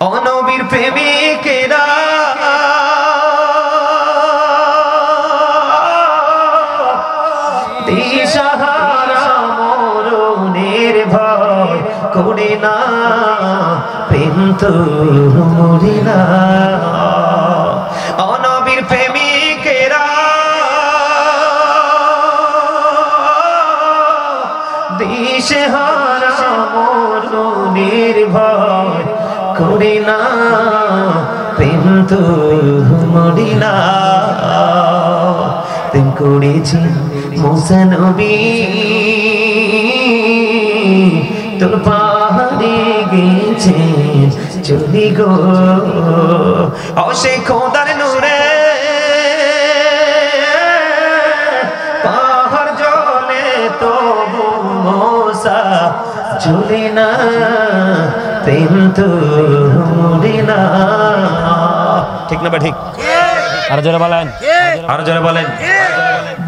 ও নবীর প্রেমিকেরা দিশাহারা মরণের ভয় করে না, প্রেম তো মরে না। ও নবীর প্রেমিকেরা দিশাহারা মরণের ভয় করে না, প্রেম তো মরে না। প্রেম করেছি মুসা নবী তোর পাহাড়ে গেছে চলি গো, ও সে খোদার নূরে পাহাড় জ্বলে তবু মুসা জ্বলে না, প্রেম তো মরে না। ঠিক না বা ঠিক? আরো জোরে বলেন, আরো জোরে বলেন।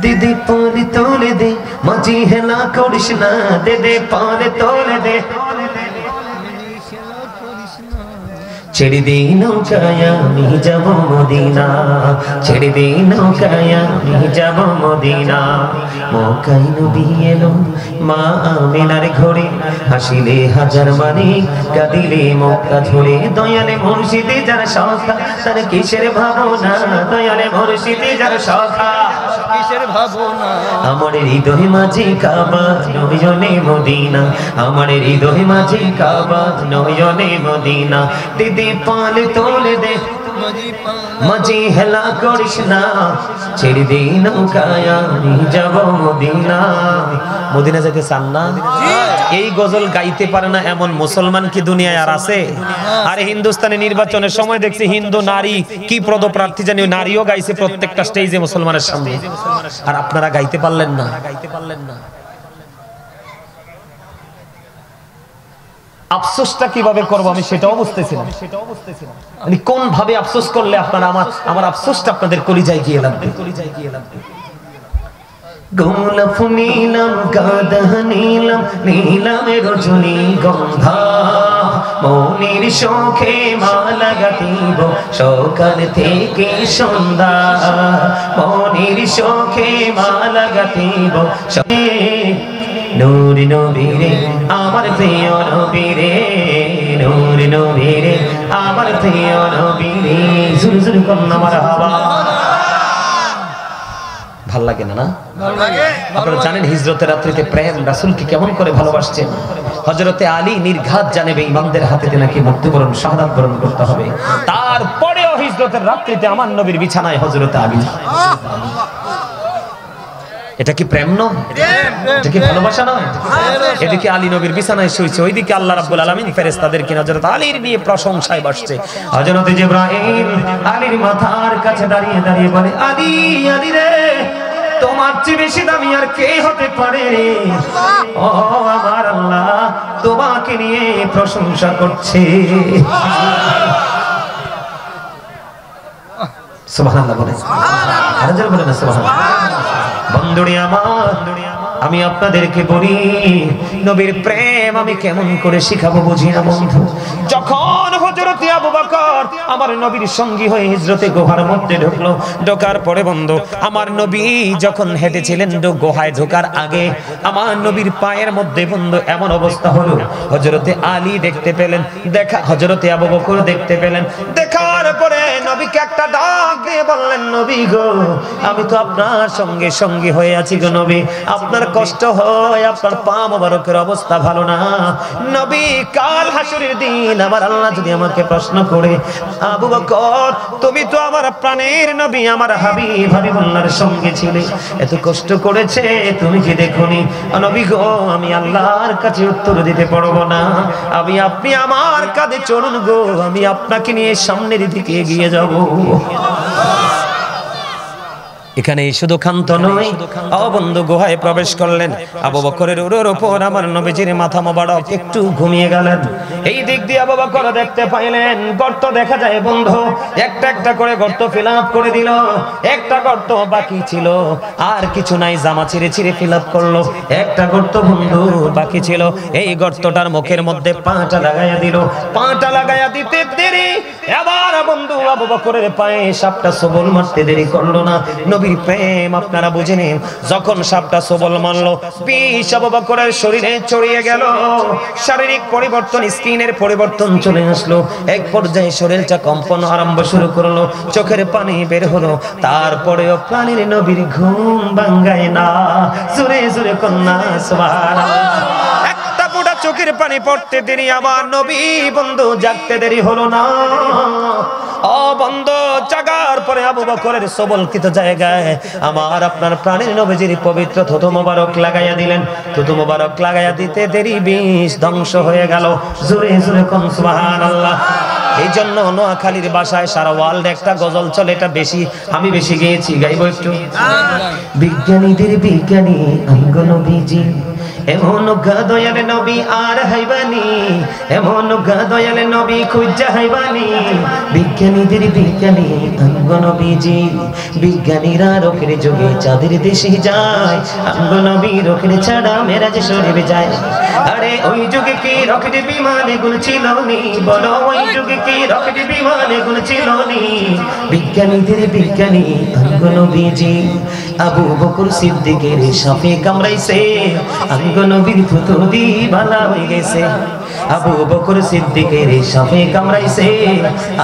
দিদি পারে তোলে দে মাঝি হেলা করিস না, দে পারে তোলে দে ছেড়ে দে নৌকায় আমি যাব মদিনা, ছেড়ে দে নৌকায় আমি যাব মদিনা। মক্কায় নবী এলো মা আমিনার ঘরে, হাসিলে হাজার মানে কাঁদিলে মক্কা ঝরে। দয়ালে মুর্শিদে যার সখা তার কিসের ভাবনা, দয়ালে মুর্শিদে যার সখা কিসের ভাবনা। আমার হৃদয় মাঝে কাবা নয়নে মদিনা, আমার হৃদয় মাঝে কাবা নয়নে মদিনা। দিদি পালে তোলে দে মাঝি হেলা করিস না, ছেড়ে দে নৌকায় আমি যাব মদিনা। মদিনা যেতে চান না? এই গজল গাইতে পারে না এমন মুসলমান কি দুনিয়ায় আর আছে? আরে হিন্দুস্তানে নির্বাচনের সময় দেখছি হিন্দু নারী কি পদপ্রার্থী জানি নারীও গাইছে প্রত্যেকটা স্টেজে মুসলমানের সামনে, আর আপনারা গাইতে পারলেন না। আফসোসটা কিভাবে করবো আমি সেটাও বুঝতেছি না। মানে কোন ভাবে আফসোস করলে আপনারা আমার আফসোসটা আপনাদের কলিজায় গিয়ে লাগবে। গোলাপ নীলাম গাদা নীলাম নীলামের রজনী গন্ধা, মনির শোকে মালা গাঁথিব সকাল থেকে সন্ধ্যা, মনির শোকে মালা গাঁথিব। নূর নবীরে আমার প্রিয় নবীরে, নূর নবীরে আমার প্রিয় নবীরে। জোরে জোরে কন্যা মারহাবা। ভাল লাগে না? আপনারা জানেন হিজরতের রাত্রিতে প্রেম রাসূলকে কেমন করে ভালোবাসছেন। হযরতে আলী নির্ঘাত জানে বেঈমানদের হাতে নাকি মৃত্যুবরণ শাহাদাত বরণ করতে হবে, তারপরেও হিজরতের রাত্রিতে আমার নবীর বিছানায় হযরতে আলী। এটা কি প্রেম নয়? এটা কি ভালোবাসা নয়? এদিকে আলী নবীর বিছানায় শুয়েছে, ওইদিকে আল্লাহ রাব্বুল আলামিন ফেরেশতাদেরকে হযরত আলীর নিয়ে প্রশংসায় বসছে। হযরত জিবরাইল আলীর মাথার কাছে দাঁড়িয়ে দাঁড়িয়ে বলে, আলী আলী রে, তোমার চেয়ে বেশি দামি আর কে হতে পারে? ও আমার আল্লাহ তোমাকে নিয়ে প্রশংসা করছে। সুবহানাল্লাহ বলে, আর জোরে বলেন না সুবহানাল্লাহ। বন্ধুরে আমার, আমি আপনাদেরকে বলি নবীর প্রেম আমি কেমন করে শিখাবো বুঝি না বন্ধু। যখন হযরত আবু বকর আমার নবীর সঙ্গী হয়ে হিজরতে গুহার মধ্যে ঢুকলো, ঢোকার পরে বন্ধু আমার নবী যখন হেঁটেছিলেন গুহায় ঢোকার আগে আমার নবীর পায়ের মধ্যে বন্ধু এমন অবস্থা হলো, হযরতে আলী দেখতে পেলেন, দেখা হযরতে আবু বকর দেখতে পেলেন। দেখার পরে নবীকে একটা ডাক দিয়ে বললেন, নবী গো আমি তো আপনার সঙ্গে সঙ্গী হয়ে আছি গো নবী, আপনার কষ্ট হয়, আপনার পা মোবারকের অবস্থা ভালো না। নবী কাল হাসরের দিন আমার আল্লাহ যদি আমাকে প্রশ্ন করে, আবু বকর তুমি তো আমার প্রাণের নবী, আমার হাবিব হাবিবুল্লাহর সঙ্গে ছিলে, এত কষ্ট করেছে তুমি কি দেখোনি? নবী গো আমি আল্লাহর কাছে উত্তর দিতে পারবো না, আপনি আমার কাঁধে চলুন গো, আমি আপনাকে নিয়ে সামনের দিকে এগিয়ে যাব। এখানে শুধু ক্ষান্ত নয়, ও বন্ধু গুহায় প্রবেশ করলেন। আবু বকরের উরুর উপর আমার নবীজির মাথা মোবারক একটু ঘুমিয়ে গেলেন। এই দিক দিয়ে আবু বকর দেখতে পাইলেন গর্ত দেখা যায় বন্ধু, একটা একটা করে গর্ত ফিল আপ করে দিল। একটা গর্ত বাকি ছিল, আর কিছু নাই, জামা ছিঁড়ে ছিঁড়ে ফিল আপ করলো। একটা গর্ত বন্ধু বাকি ছিল, এই গর্তটার মুখের মধ্যে পাটা লাগাইয়া দিল। পাটা লাগাইয়া দিতে দেরি, এবার বন্ধু আবু বকরের পায়ে সাপটা সবল মারতে দেরি করলো না। নবীর প্রেম আপনারা বুঝে নিন, যখন সাপটা সবল মারলো বিষ আবু বকরের শরীরে ছড়িয়ে গেল। শারীরিক পরিবর্তন, স্কিনের পরিবর্তন চলে আসলো। এক পর্যায়ে শরীরটা কম্পন আরম্ভ শুরু করলো, চোখের পানি বের হলো। তারপরেও প্রাণীর নবীর ঘুম ভাঙায় না। জোরে জোরে কন্যা সুবহানাল্লাহ। একটা ফোঁটা চোখের পানি পড়তে দেরি আমার নবী বন্ধু জাগতে দেরি হলো না। ও বন্ধু জাগার পরে আবু বকরের সবলকৃত জায়গায় আমার আপনার প্রাণের নবীজির পবিত্র থুতু মোবারক লাগাইয়া দিলেন। থুতু মোবারক লাগাইয়া দিতে দেরি বিষ ধ্বংস হয়ে গেল। জোরে জোরে কোন সুবহানাল্লাহ। এই জন্য নোয়াখালীর ভাষায় সারা ওয়ার্ল্ড একটা গজল চলে, এটা আমি বেশি গেয়েছি, গাইবো একটু। বিজ্ঞানীদের বিজ্ঞানী আঙ্গো নবীজি, এমন দয়াল নবী আর হাইবানি, এমন দয়াল নবী খুঁজা হাইবানি। বিজ্ঞানীদের বিজ্ঞানী আঙ্গো নবীজি, বিজ্ঞানীরা রকের যোগে চাঁদের দেশে যায়, আঙ্গো নবী রকের ছাড়া মেরাজ শরীফে যায়। আরে ওই যুগে কি রকেট বিমানে গুণ ছিল নি, বলো ওই যুগে কি রকেট বিমানে গুণ ছিল নি। বিজ্ঞানীদের বিজ্ঞানী আঙ্গো নবীজি, আবু বকর সিদ্দিকের সাপে কামড়াইছে, আঙ্গো নবীর থুতু দি ভালা হয়ে গেছে। আবু বকর সিদ্দিকের সাপে কামড়াইছে,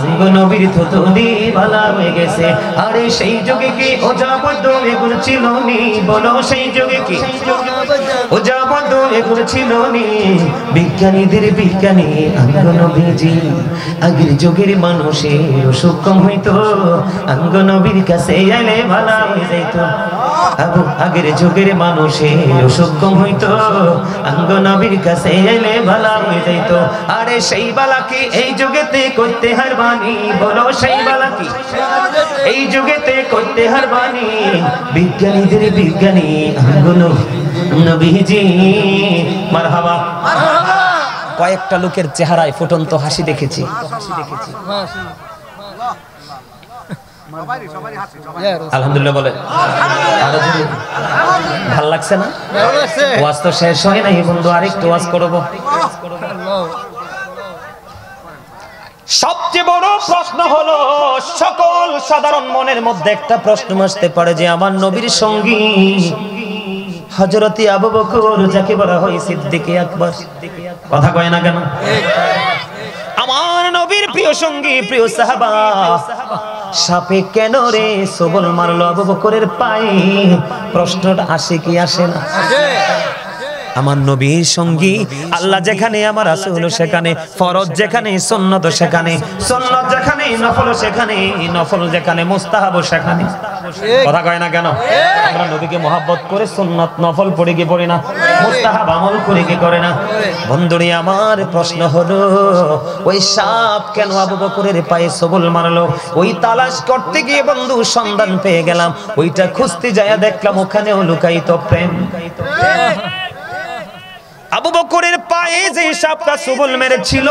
আঙ্গো নবীর থুতু দি ভালা হয়ে গেছে। আরে সেই যুগে কি ওজাবদ্ধ এগুলো ছিল নি, বলো সেই যুগে কি ওজাবদ্ধ এগুলো ছিল নি। বিজ্ঞানীদের বিজ্ঞানী আঙ্গো নবীজি, আগের যুগের মানুষের অসুখ কম হইতো, আঙ্গো নবীর কাছে এলে ভালা হয়ে যাইত। আগের যুগের মানুষের অসুখ কম হইতো, আঙ্গো নবীর কাছে এলে ভালা হয়ে যাইত। আরে সেই বালা কি এই যুগেতে করতে হারবানি, বলো সেই বালা কি এই যুগেতে করতে হারবানি। বিজ্ঞানীদের বিজ্ঞানী আঙ্গো নবীজি, মারহাবা। কয়েকটা লোকের চেহারায় ফুটন্ত হাসি দেখেছি। আলহামদুলিল্লাহ বলে, ভাল লাগছে না? ওয়াজ তো শেষ হয় নাই বন্ধু, আরেকটু ওয়াজ করবো। সবচেয়ে বড় প্রশ্ন হলো, সকল সাধারণ মনের মধ্যে একটা প্রশ্ন আসতে পারে যে আমার নবীর সঙ্গী হযরত আবু বকর, যাকে বলা হয় সিদ্দিকে আকবর, কথা কয় না কেন? আমার নবীর প্রিয় সঙ্গী, প্রিয় সাহাবা, সাপে কেন রে সবল মারলো আবু বকরের পায়ে? প্রশ্নটা আসে কি আসে না? আমার নবীর সঙ্গী আল্লাহ যেখানে, আমার রাসূল সেখানে, ফরজ যেখানে, সুন্নাত সেখানে, সুন্নাত যেখানে, নফল সেখানে, নফল যেখানে, মুস্তাহাব সেখানে। কথা কয় না কেন? আমরা নবীকে মহব্বত করে সুন্নাত নফল পড়ে কি পড়ি না, মুস্তাহাব আমল করে কি করে না? বন্ধুরে আমার প্রশ্ন হলো, ওই সাপ কেন আবু বকরের পায়ে সবল মারলো? ওই তালাশ করতে গিয়ে বন্ধু সন্ধান পেয়ে গেলাম, ওইটা খুঁজতে যায় দেখলাম ওখানেও লুকায়িত প্রেম। আবু বকরের পায়ে যে সাপটা সবল মেরেছিল,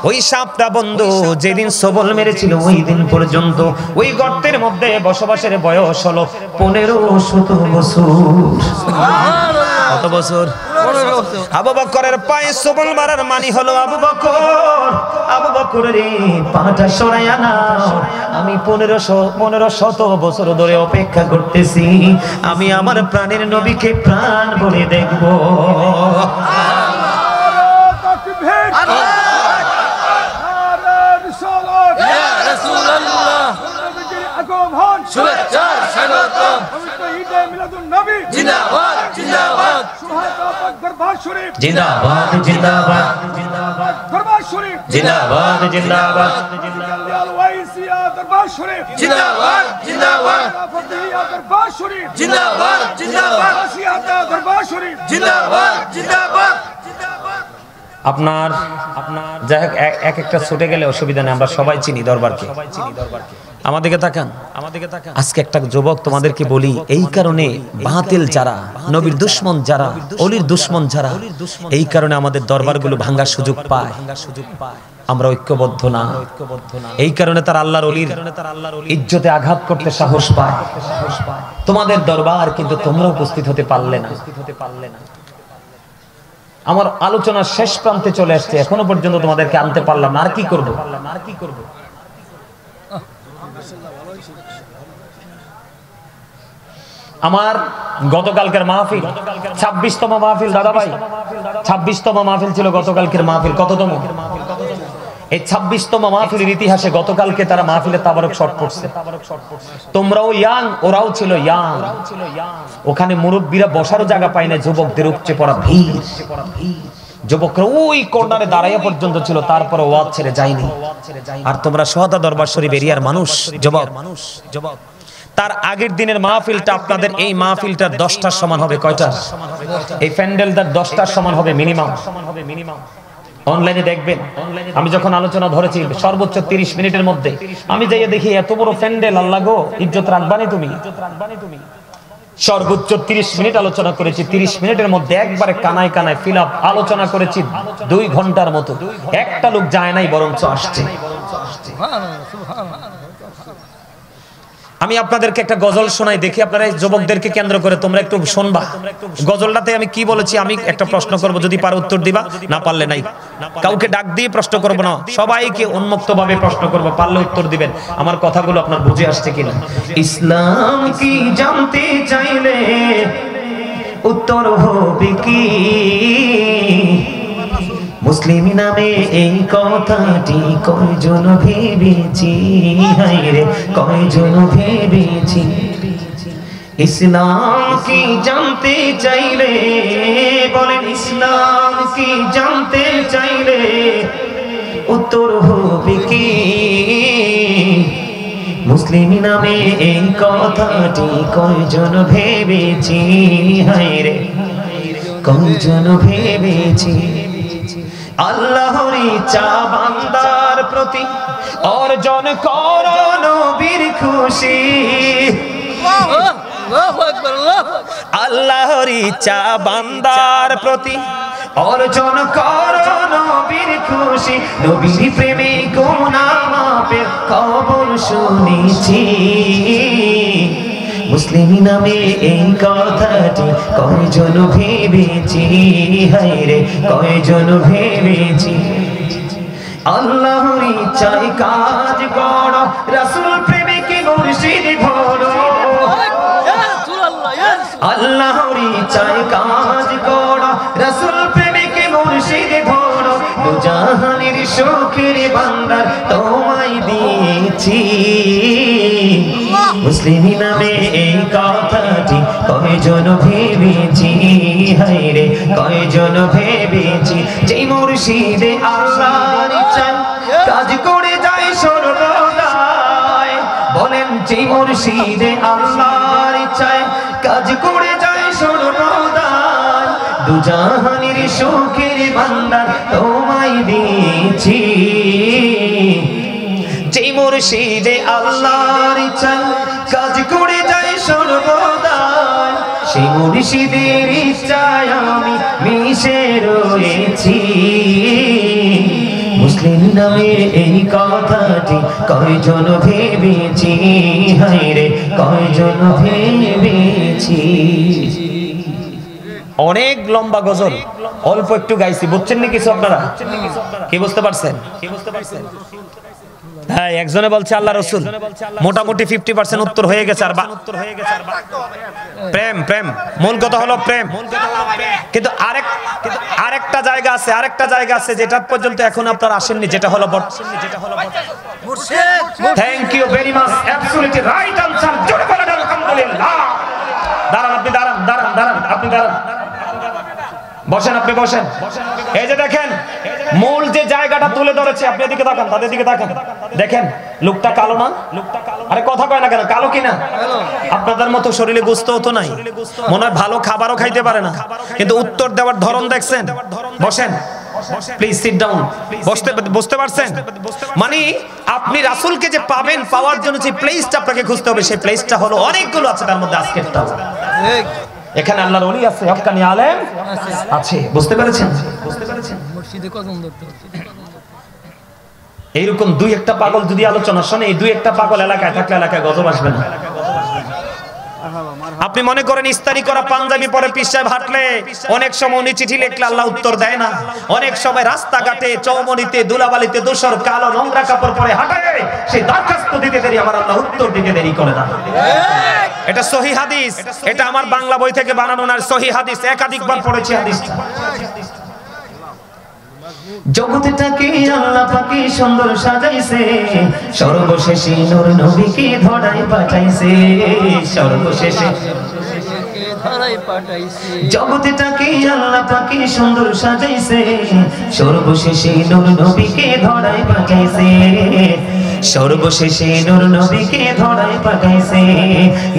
ওই সাপটা বন্ধু যেদিন সবল মেরেছিল ওই দিন পর্যন্ত ওই গর্তের মধ্যে বসবাসের বয়স হলো 15-17 বছর। কত বছর? আবু বকরের পায়ে সবল মারার মানে হলো, আবু বকর রে পাটা সরাইয়া নাও, আমি 1500 বছর ধরে অপেক্ষা করতেছি, আমি আমার প্রাণের নবীকে প্রাণ ভরে দেখবো। জিন্দাবাদ জিন্দাবাদ দরবার শরীফ, জিন্দাবাদ জিন্দাবাদ দরবার শরীফ, জিন্দাবাদ জিন্দাবাদ ওয়াইসিয়া দরবার শরীফ, জিন্দাবাদ জিন্দাবাদ ফতিহিয়া দরবার শরীফ, জিন্দাবাদ জিন্দাবাদ আসিয়াতা দরবার শরীফ, জিন্দাবাদ জিন্দাবাদ। আপনার যাই হোক, এক একটা ছুটে গেলে অসুবিধা নেই, আমরা সবাই চিনি দরবারকে। আমাদেরকে তাকান, আমাদেরকে তাকান। আজকে একটা যুবক তোমাদেরকে বলি, এই কারণে বাতিল যারা, নবীর দুশমন যারা, অলির দুশমন যারা, এই কারণে আমাদের দরবারগুলো ভাঙার সুযোগ পায়। আমরা ঐক্যবদ্ধ না, এই কারণে তার আল্লাহর অলির ইজ্জতে আঘাত করতে সাহস পায়। তোমাদের দরবার কিন্তু তোমরা উপস্থিত হতে পারলে না। আমার আলোচনার শেষ প্রান্তে চলে আসছে, এখনো পর্যন্ত তোমাদেরকে আনতে পারলাম না। আর কি করব? আমার গতকালকের মাহফিল 26তম মাহফিল। দাদা ভাই, 26তম মাহফিল ছিল গতকালকের মাহফিল। কততম? এই 26তম মাহফিলের ইতিহাসে গতকালকে তারা মাহফিলে তাবারক শট পড়ছে। তোমরাও ইয়াং, ওরাও ছিল ইয়াং। ওখানে মুরব্বীরা বসারও জায়গা পায় না, যুবকদের উপচে পড়া ভিড়। যুবকরা ওই কর্নারে দাঁড়াইয়া পর্যন্ত ছিল, তারপরে ওয়াজ ছেড়ে যায়নি। আর তোমরা সোহাদা দরবার শরীফ এরিয়ার মানুষ, যুবক। তার আগের দিনের মাহফিলটা আপনাদের এই মাহফিলটার 10টার সমান হবে। কয়টা? এই প্যান্ডেলটার 10টার সমান হবে মিনিমাম। অনলাইনে দেখবেন, আমি যখন আলোচনা ধরেছি সর্বোচ্চ 30 মিনিটের মধ্যে, আমি যাইয়া দেখি এত বড় প্যান্ডেল, আল্লাহ গো, ইজ্জত রাখবানি তুমি। সর্বোচ্চ 30 মিনিট আলোচনা করেছি। 30 মিনিটের মধ্যে একবারে কানায় কানায় ফিল আপ আলোচনা করেছি 2 ঘন্টার মতো। একটা লোক যায় নাই, বরঞ্চ আসছে। আমি আপনাদেরকে একটা গজল শোনাই, দেখি আপনারা এই যুবকদেরকে কেন্দ্র করে তোমরা একটু শুনবা। গজলটাতে আমি কি বলেছি, আমি একটা প্রশ্ন করব, যদি পারো উত্তর দিবা, না পারলে নাই। কাউকে ডাক দিয়ে প্রশ্ন করব না, সবাইকে উন্মুক্তভাবে প্রশ্ন করব, পারলে উত্তর দিবেন। আমার কথাগুলো আপনার বুঝে আসছে কিনা? ইসলাম কি জানতে চাইলে উত্তর হবে কি? মুসলিম নামে এই কথাটি কয়জন ভেবেছি, হায়রে কয়জন ভেবেছি। ইসলাম কি জানতে চাইলে, বলেন ইসলাম কি জানতে চাইলে উত্তর হবে কি? মুসলিম নামে এই কথাটি কয়জন ভেবেছি, হায়রে কয়জন ভেবেছি। আল্লাহর ইচ্ছা বান্দার প্রতি অর্জন করো নবীর খুশি। আল্লাহর ইচ্ছা বান্দার প্রতি অর্জন করো নবীর খুশি। নবীর প্রেমে গুনাহ মাফের খবর শুনেছি। মুসলিম নামে এই কথাটি কয়জন ভেবেছি, হায়রে কয়জন ভেবেছি। আল্লাহর ইচ্ছায় কাজ করো, রাসূল প্রেমিকে মুর্শিদ ধরো। আল্লাহর ইচ্ছায় কাজ করো, রাসূল প্রেমিকে মুর্শিদ ধরো। দুজাহানের সুখের ভান্ডার তোমায় দিয়েছি। মুসলিম নামে এই কথাটি কয়জন ভেবেছি, হায়রে কয়জন ভেবেছি। যে মুর্শিদে আল্লাহর ইচ্ছায় কাজ করে যায় সর্বদাই, বলেন যে মুর্শিদে আল্লাহর ইচ্ছায় কাজ করে যায় সর্বদাই। দুজাহানের সুখের ভান্ডার তোমায় দিয়েছি। যে মুর্শিদে আল্লাহর ইচ্ছায় কাজ করে যায় সর্বদাই, সেই মুর্শিদের ইচ্ছায় আমি মিশে রয়েছি। মুসলিম নামে এই কথাটি কয়জন ভেবেছি, হায়রে কয়জন ভেবেছি। অনেক লম্বা গজল, অল্প একটু গাইছি, বুঝছেন না কিছু আপনারা? কি বুঝতে পারছেন? হ্যাঁ, একজনে বলছে আল্লাহ রসুল, মোটামুটি 50% উত্তর হয়ে গেছে। আর প্রেম, প্রেম মূল কথা হলো প্রেম। কিন্তু আরেকটা জায়গা আছে, আরেকটা জায়গা আছে যেটা পর্যন্ত এখন আপনারা আসেননি, যেটা হলো thank you very much, absolutely right answer. জোরে বলেন আলহামদুলিল্লাহ। দাঁড়ান আপনি, দাঁড়ান আপনি, দাঁড়ান, বসেন আপনি, বসেন। এই যে দেখেন, মূল যে জায়গাটা তুলে ধরেছে, আপনি এদিকে তাকান, তাদের দিকে তাকান, দেখেন লোকটা কালো না? আরে কথা কয় না কেন? কালো কিনা? আপনাদের মতো শরীরে গোস্ত তো নাই, মনে হয় ভালো খাবারও খাইতে পারে না, কিন্তু উত্তর দেওয়ার ধরন দেখছেন। বসেন, প্লিজ সিট ডাউন। বুঝতে পারছেন? মানে আপনি রাসূলকে যে পাবেন, পাওয়ার জন্য যে প্লেসটা আপনাকে খুঁজতে হবে, সেই প্লেসটা হলো অনেকগুলো আছে, তার মধ্যে আজকেরটা। এখানে আল্লাহর ওলি আছে, হক্কানি আলেম আছে। বুঝতে পেরেছেন? মসজিদে কদম ধরতে এইরকম দুই একটা পাগল যদি আলোচনা শোনে, এই দুই একটা পাগল এলাকায় থাকলে এলাকায় গজব আসবে না। আপনি মনে করেন ইস্তারি করা পাঞ্জাবি পরে পীর সাহেব হাঁটলে অনেক সময় উনি চিঠি লিখলে আল্লাহ উত্তর দেয় না। অনেক সময় রাস্তাঘাটে চৌমনিতে ধুলাবালিতে দোসর কালো নোংরা কাপড় পরে হাঁটায়, সেই দরখাস্ত দিতে দেরি, আমার আল্লাহ উত্তর দিতে দেরি করে না। এটা সহিহ হাদিস, এটা আমার বাংলা বই থেকে বানানো না, সহিহ হাদিস, একাধিকবার পড়েছি হাদিসটা। জগৎটাকে আল্লাহ পাকি সুন্দর সাজাইছে, সর্বশেষে নূর নবীকে ধরায় পাঠাইছে, সর্বশেষে ধরায় পাঠাইছে। জগৎটাকে আল্লাহ পাকি সুন্দর সাজাইছে, সর্বশেষে নূর নবীকে ধরায় পাঠাইছে, সর্বশেষে নূর নবীকে ধরায় পাঠাইছে।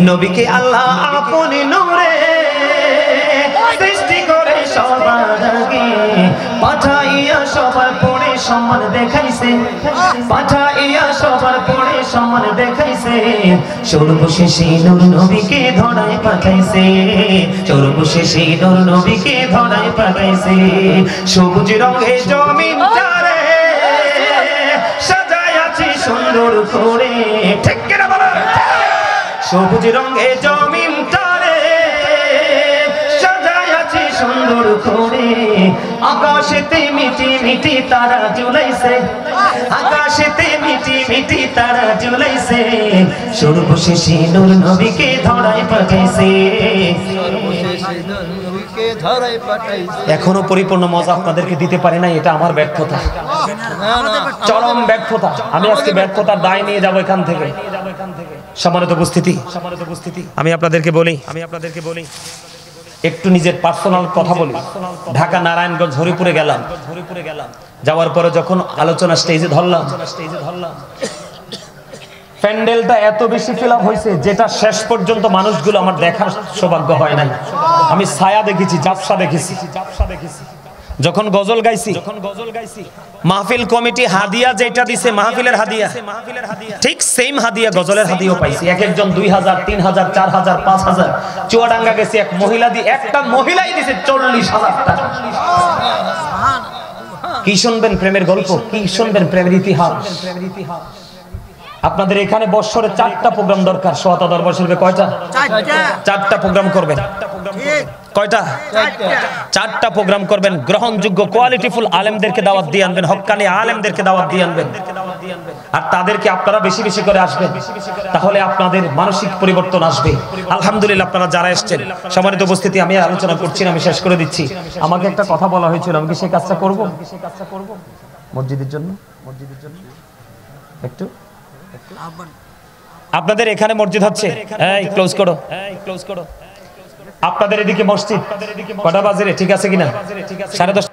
নবীকে আল্লাহ আপন নূরে সৃষ্টি করে সবার আগে পাঠাইয়া সবার পরে সম্মান দেখাইছে, পাঠাইয়া সবার পরে সম্মান দেখাইছে, সর্বশেষে নূর নবীকে ধরায় পাঠাইছে, সর্বশেষে নূর নবীকে ধরায় পাঠাইছে। সবুজ রঙের জমিনটারে সাজায় আছে সুন্দর করে, ঠিক কিনা বলেন? সবুজ রঙের জমিনটারে সাজায় আছে সুন্দর করে, আকাশেতে মিটি মিটি তারা ঝুলাইছে, আকাশেতে মিটি মিটি তারা ঝুলাইছে, সর্বশেষে নূর নবীকে ধরায় পাঠাইছে, সর্বশেষে নূর নবীকে ধরায় পাঠাইছে। এখনো পরিপূর্ণ মজা আপনাদেরকে দিতে পারি না, এটা আমার ব্যর্থতা, চরম ব্যর্থতা। আমি আজকে ব্যর্থতার দায় নিয়ে যাব এখান থেকে। সম্মানিত উপস্থিতি, আমি আপনাদেরকে বলি একটু নিজের পার্সোনাল কথা বলি। ঢাকা নারায়ণগঞ্জ হরিপুরে গেলাম, যাওয়ার পরে যখন আলোচনা স্টেজে ধরলাম, প্যান্ডেলটা এত বেশি ফিল আপ হয়েছে, যেটা শেষ পর্যন্ত মানুষগুলো আমার দেখার সৌভাগ্য হয় নাই। আমি ছায়া দেখেছি, জাপসা দেখেছি। যখন গজল গাইছি, মাহফিল কমিটি হাদিয়া যেটা দিছে, মাহফিলের হাদিয়া, ঠিক সেম হাদিয়া গজলের হাদিয়াও পাইছি। এক একজন 2000, 3000, 4000, 5000। চুয়াডাঙ্গা গেছি, এক মহিলা দিয়ে, একটা মহিলাই দিছে 40,000 টাকা। কি শুনবেন প্রেমের গল্প, কি শুনবেন প্রেমের ইতিহাস। আপনাদের এখানে বছরে 4টা প্রোগ্রাম দরকার। সোহাতা দরবার শরীফে কয়টা? 4টা প্রোগ্রাম করবেন। কয়টা? 4টা প্রোগ্রাম করবেন। গ্রহণযোগ্য কোয়ালিটিফুল আলেমদেরকে দাওয়াত দিয়ে আনবেন, হক্কানি আলেমদেরকে দাওয়াত দিয়ে আনবেন, আর তাদেরকে আপনারা বেশি বেশি করে আসবেন, তাহলে আপনাদের মানসিক পরিবর্তন আসবে। আলহামদুলিল্লাহ আপনারা যারা এসেছেন, সম্মানিত উপস্থিতি, আমি আলোচনা করছি না, আমি শেষ করে দিচ্ছি। আমাকে একটা কথা বলা হয়েছিল, আমি কি সেই কাজটা করব? মসজিদের জন্য একটু আপনাদের এখানে মসজিদ হচ্ছে, এই ক্লোজ করো। আপনাদের এদিকে মসজিদ কটা বাজে রে? ঠিক আছে কিনা? 10:30।